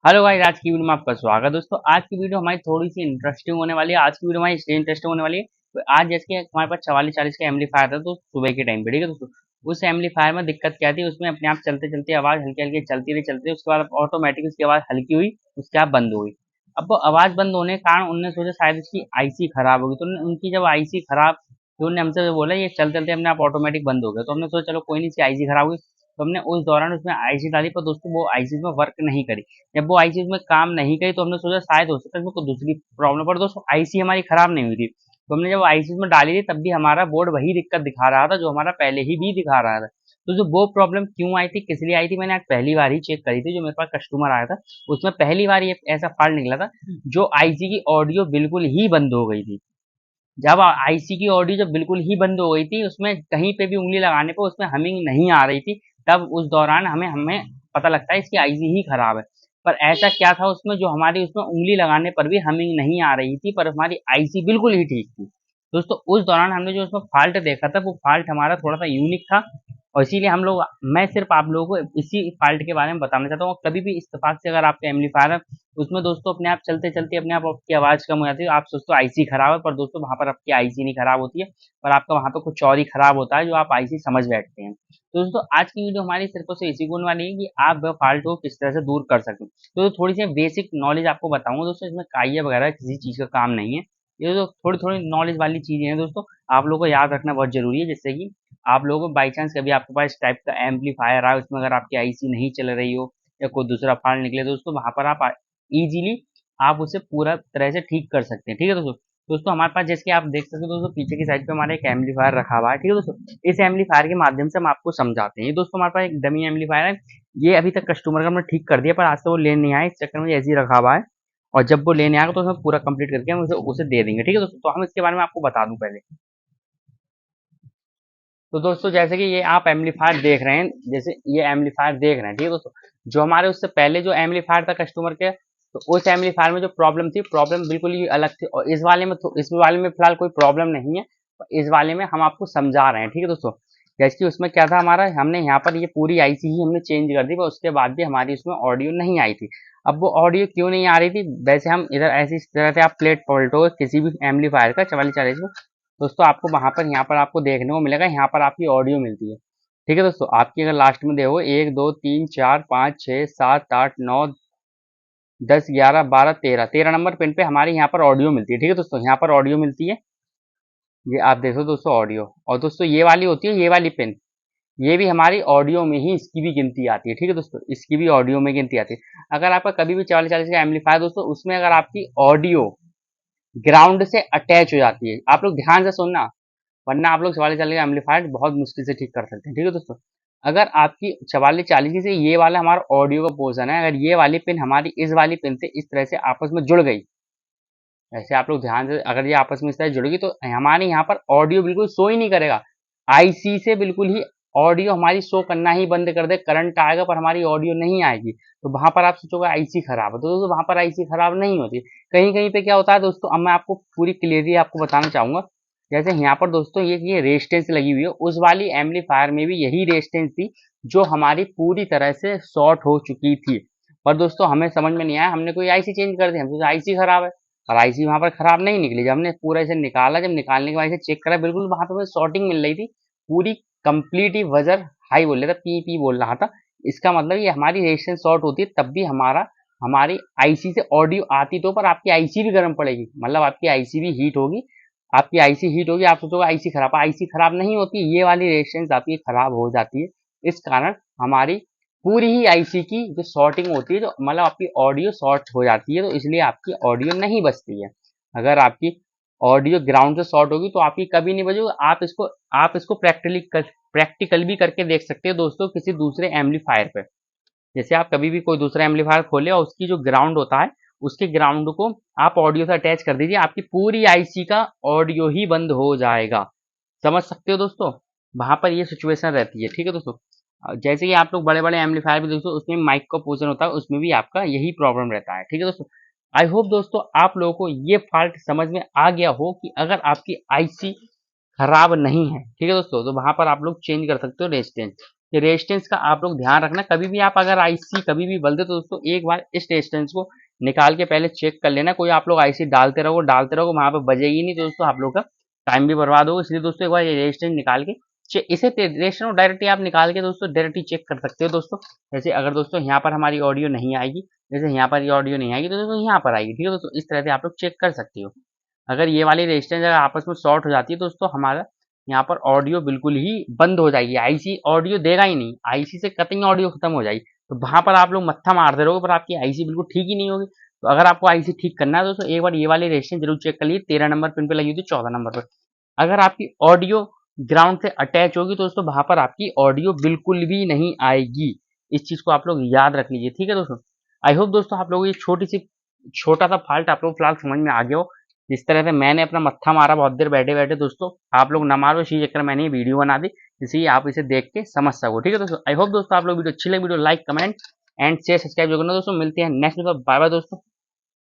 Hello guys, आज की video में आपका स्वागत है। दोस्तों आज की वीडियो हमारी थोड़ी सी इंटरेस्टिंग होने वाली है। आज की वीडियो हमारी इसलिए इंटरेस्टिंग होने वाली है, तो आज जैसे कि हमारे पास 4440 का एम्पलीफायर था तो सुबह के टाइम पे, ठीक है दोस्तों। उस एम्पलीफायर में दिक्कत क्या थी, उसमें अपने आप चलते चलते आवाज हल्की हल्की चलती रही, उसके बाद ऑटोमेटिक उसकी आवाज हल्की हुई, उसके बाद बंद हो गई। अब वो आवाज बंद होने के कारण उनने सोचा शायद इसकी आईसी खराब होगी, तो उनकी जब आईसी खराब, तो उन्होंने हमसे बोला ये चलते चलते अपने आप ऑटोमेटिक बंद हो गया। तो हमने सोचा चलो कोई नहीं, इसकी आईसी खराब हुई, तो हमने उस दौरान उसमें आईसी डाली, पर दोस्तों वो आईसी में वर्क नहीं करी। जब वो आईसी उसमें काम नहीं करी, तो हमने सोचा शायद हो सकता है इसमें कोई दूसरी प्रॉब्लम, पर दोस्तों आईसी हमारी खराब नहीं हुई थी। तो हमने जब आईसी उसमें डाली थी, तब भी हमारा बोर्ड वही दिक्कत दिखा रहा था जो हमारा पहले ही भी दिखा रहा था। तो जो वो प्रॉब्लम क्यों आई थी, किस लिए आई थी, मैंने आज पहली बार ही चेक करी थी। जो मेरे पास कस्टमर आया था, उसमें पहली बार ये ऐसा फॉल्ट निकला था, जो आईसी की ऑडियो बिल्कुल ही बंद हो गई थी। जब आईसी की ऑडियो जब बिल्कुल ही बंद हो गई थी, उसमें कहीं पे भी उंगली लगाने पर उसमें हमिंग नहीं आ रही थी, तब उस दौरान हमें हमें पता लगता है इसकी आईसी ही खराब है। पर ऐसा क्या था उसमें, जो हमारी उसमें उंगली लगाने पर भी हमिंग नहीं आ रही थी, पर हमारी आईसी बिल्कुल ही ठीक थी। दोस्तों उस दौरान हमने जो उसमें फॉल्ट देखा था, वो फॉल्ट हमारा थोड़ा सा यूनिक था, और इसीलिए हम लोग मैं सिर्फ आप लोगों को इसी फॉल्ट के बारे में बताना चाहता हूँ। कभी भी इत्तेफाक से अगर आपका एम्पलीफायर है, उसमें दोस्तों अपने आप चलते चलते अपने आप आपकी आवाज कम हो जाती है, आप सोचते हो आईसी खराब है, पर दोस्तों वहां पर आपकी आईसी नहीं खराब होती है, पर आपका वहां पर कुछ और ही खराब होता है जो आप आईसी समझ बैठते हैं। तो दोस्तों आज की वीडियो हमारी सिर्फ और सिर्फ इसी गुण वाली है कि आप वह फॉल्ट को किस तरह से दूर कर सकते हैं। तो थोड़ी सी बेसिक नॉलेज आपको बताऊंगा दोस्तों, इसमें काइया वगैरह किसी चीज का काम नहीं है। ये तो थोड़ी थोड़ी नॉलेज वाली चीजें हैं दोस्तों, आप लोगों को याद रखना बहुत जरूरी है, जिससे कि आप लोगों को बाई चांस कभी आपके पास इस टाइप का एम्पलीफायर आए, उसमें अगर आपकी आईसी नहीं चल रही हो या कोई दूसरा फॉल्ट निकले, दोस्तों वहां पर आप इजीली आप उसे पूरा तरह से ठीक कर सकते हैं, ठीक है दोस्तों। दोस्तों हमारे पास जैसे कि आप देख सकते हो दोस्तों, पीछे की साइड पे हमारा एक एम्पलीफायर रखा हुआ है, ठीक है दोस्तों। इस एम्पलीफायर के माध्यम से हम आपको समझाते हैं। ये दोस्तों हमारे पास एक डमी एम्पलीफायर है, ये अभी तक कस्टमर का हमने ठीक कर दिया, पर आज तो वो लेने नहीं आया, इस चक्कर में ऐसे ही रखा हुआ है। और जब वो लेने आएगा तो उसमें पूरा कंप्लीट करके हम उसे उसे दे देंगे, ठीक है दोस्तों। तो हम इसके बारे में आपको बता दूं पहले। तो दोस्तों जैसे कि ये आप एम्पलीफायर देख रहे हैं, जैसे ये एम्पलीफायर देख रहे हैं, ठीक है दोस्तों। जो हमारे उससे पहले जो एम्पलीफायर था कस्टमर के, तो उस एम्पलीफायर में जो प्रॉब्लम थी, प्रॉब्लम बिल्कुल ही अलग थी, और इस वाले में फिलहाल कोई प्रॉब्लम नहीं है। इस वाले में हम आपको समझा रहे हैं, ठीक है दोस्तों। जैसे कि उसमें क्या था हमारा, हमने यहाँ पर ये पूरी आईसी ही हमने चेंज कर दी, पर उसके बाद भी हमारी उसमें ऑडियो नहीं आई थी। अब वो ऑडियो क्यों नहीं आ रही थी, वैसे हम इधर ऐसी इस तरह से आप प्लेट पलटो किसी भी एम्पलीफायर का 4440 में, दोस्तों आपको वहां पर यहाँ पर आपको देखने को मिलेगा, यहाँ पर आपकी ऑडियो मिलती है, ठीक है दोस्तों। आपकी अगर लास्ट में देखो 1 2 3 4 5 6 7 8 9 10 11 12 13 नंबर पिन पे हमारी यहाँ पर ऑडियो मिलती है, ठीक है दोस्तों। यहाँ पर ऑडियो मिलती है, ये आप देखो दोस्तों ऑडियो। और दोस्तों ये वाली होती है, ये वाली पिन, ये भी हमारी ऑडियो में ही इसकी भी गिनती आती है, ठीक है दोस्तों। इसकी भी ऑडियो में गिनती आती है। अगर आपका कभी भी 4440 का एम्पलीफायर दोस्तों, उसमें अगर आपकी ऑडियो ग्राउंड से अटैच हो जाती है, आप लोग ध्यान से सुनना, वरना आप लोग 4440 का एम्पलीफायर बहुत मुश्किल से ठीक कर सकते हैं, ठीक है दोस्तों। अगर आपकी 4440 से ये वाला हमारा ऑडियो का पोर्शन है, अगर ये वाली पिन हमारी इस वाली पिन से इस तरह से आपस में जुड़ गई, ऐसे आप लोग ध्यान से, अगर ये आपस में इस तरह जुड़ेगी, तो हमारे यहाँ पर ऑडियो बिल्कुल शो ही नहीं करेगा। आईसी से बिल्कुल ही ऑडियो हमारी शो करना ही बंद कर दे, करंट आएगा पर हमारी ऑडियो नहीं आएगी, तो वहां पर आप सोचोगे आईसी खराब है, तो दोस्तों वहां पर आईसी खराब नहीं होती। कहीं कहीं पे क्या होता है दोस्तों, अब मैं आपको पूरी क्लियरली आपको बताना चाहूंगा। जैसे यहाँ पर दोस्तों ये रेजिस्टेंस लगी हुई है, उस वाली एम्पलीफायर में भी यही रेजिस्टेंस थी, जो हमारी पूरी तरह से शॉर्ट हो चुकी थी। पर दोस्तों हमें समझ में नहीं आया, हमने कोई आईसी चेंज कर दी, हम सोचे आईसी खराब है, और आईसी वहां पर खराब नहीं निकली। जब हमने पूरा इसे निकाला, जब निकालने के बाद इसे चेक करा, बिल्कुल वहां पर शॉर्टिंग मिल रही थी, पूरी कंप्लीट ही बजर हाई बोल रहा था, पी पी बोल रहा था। इसका मतलब ये हमारी रेजिस्टेंस शॉर्ट होती है, तब भी हमारी आईसी से ऑडियो आती, तो पर आपकी आईसी भी गर्म पड़ेगी, मतलब आपकी आईसी भी हीट होगी। आपकी आईसी हीट होगी, आप सोचोगे आईसी खराब, आईसी खराब नहीं होती, ये वाली रेजिस्टेंस आपकी खराब हो जाती है। इस कारण हमारी पूरी ही आईसी की जो शॉर्टिंग होती है, तो मतलब आपकी ऑडियो शॉर्ट हो जाती है, तो इसलिए आपकी ऑडियो नहीं बजती है। अगर आपकी ऑडियो ग्राउंड से शॉर्ट होगी, तो आपकी कभी नहीं बजेगी। आप इसको प्रैक्टिकल भी करके देख सकते हो दोस्तों, किसी दूसरे एम्पलीफायर पे। जैसे आप कभी भी कोई दूसरा एम्पलीफायर खोले, और उसकी जो ग्राउंड होता है, उसके ग्राउंड को आप ऑडियो से अटैच कर दीजिए, आपकी पूरी आईसी का ऑडियो ही बंद हो जाएगा। समझ सकते हो दोस्तों, वहां पर ये सिचुएशन रहती है, ठीक है दोस्तों। जैसे कि आप लोग बड़े बड़े एम्पलीफायर भी दोस्तों, उसमें माइक का पोर्शन होता है, उसमें भी आपका यही प्रॉब्लम रहता है, ठीक है दोस्तों। आई होप दोस्तों आप लोगों को ये फॉल्ट समझ में आ गया हो, कि अगर आपकी आईसी खराब नहीं है, ठीक है दोस्तों, तो वहां पर आप लोग चेंज कर सकते हो रेजिस्टेंस। कि रेजिस्टेंस का आप लोग ध्यान रखना। कभी भी आप अगर आईसी कभी भी बदलते तो दोस्तों एक बार इस रेजिस्टेंस को निकाल के पहले चेक कर लेना। कोई आप लोग आईसी डालते रहो वहां पर बजेगी नहीं तो दोस्तों आप लोग का टाइम भी बर्बाद होगा। इसलिए दोस्तों एक बार ये रेजिस्टेंस निकाल के इसे रेजिस्टेंस को डायरेक्टली आप निकाल के दोस्तों डायरेक्टली चेक कर सकते हो दोस्तों। जैसे अगर दोस्तों यहाँ पर हमारी ऑडियो नहीं आएगी, जैसे यहाँ पर ये ऑडियो नहीं आएगी तो दोस्तों यहाँ पर आएगी, ठीक है दोस्तों। इस तरह से आप लोग चेक कर सकते हो। अगर ये वाली रेजिस्टेंस अगर आपस में शॉर्ट हो जाती है तो दोस्तों हमारा यहाँ पर ऑडियो बिल्कुल ही बंद हो जाएगी, आईसी ऑडियो देगा ही नहीं, आईसी से कटिंग ऑडियो खत्म हो जाएगी। तो वहां पर आप लोग मत्था मारते रहोगे पर आपकी आईसी बिल्कुल ठीक ही नहीं होगी। तो अगर आपको आईसी ठीक करना है दोस्तों एक बार ये वाली रेजिस्टेंस जरूर चेक कर लीजिए। 13 नंबर पिन पे लगी हुई थी 14 नंबर पर। अगर आपकी ऑडियो ग्राउंड से अटैच होगी तो दोस्तों वहां पर आपकी ऑडियो बिल्कुल भी नहीं आएगी। इस चीज को आप लोग याद रख लीजिए, ठीक है दोस्तों। आई होप दोस्तों आप लोग ये छोटा सा फॉल्ट आप लोग फिलहाल समझ में आ गया हो। जिस तरह से मैंने अपना मत्था मारा बहुत देर बैठे बैठे दोस्तों, आप लोग ना मारो, इसी चक्कर मैंने ये वीडियो बना दी इसलिए आप इसे देख के समझ सको, ठीक है दोस्तों। आई होप दोस्तों आप लोग वीडियो अच्छी लगी, video like comment and share subscribe जो करना दोस्तों। मिलते हैं नेक्स्ट वीडियो, बाय बाय दोस्तों।